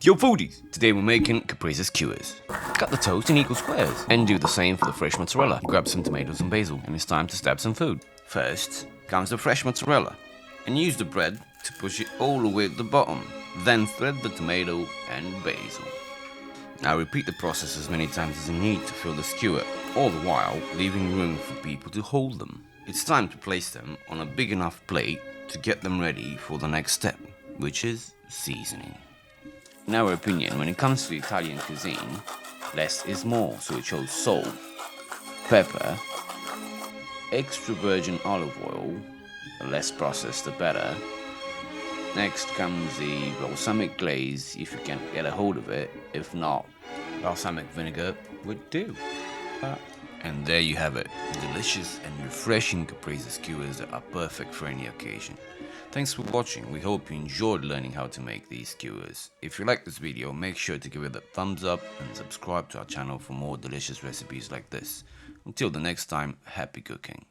Yo foodies! Today we're making Caprese Skewers. Cut the toast in equal squares and do the same for the fresh mozzarella. Grab some tomatoes and basil and it's time to stab some food. First comes the fresh mozzarella and use the bread to push it all the way to the bottom. Then thread the tomato and basil. Now repeat the process as many times as you need to fill the skewer, all the while leaving room for people to hold them. It's time to place them on a big enough plate to get them ready for the next step, which is seasoning. In our opinion, when it comes to Italian cuisine, less is more, so it shows salt, pepper, extra virgin olive oil, the less processed the better. Next comes the balsamic glaze, if you can get a hold of it. If not, balsamic vinegar would do. And there you have it, delicious and refreshing Caprese skewers that are perfect for any occasion. Thanks for watching, we hope you enjoyed learning how to make these skewers. If you like this video, make sure to give it a thumbs up and subscribe to our channel for more delicious recipes like this. Until the next time, happy cooking.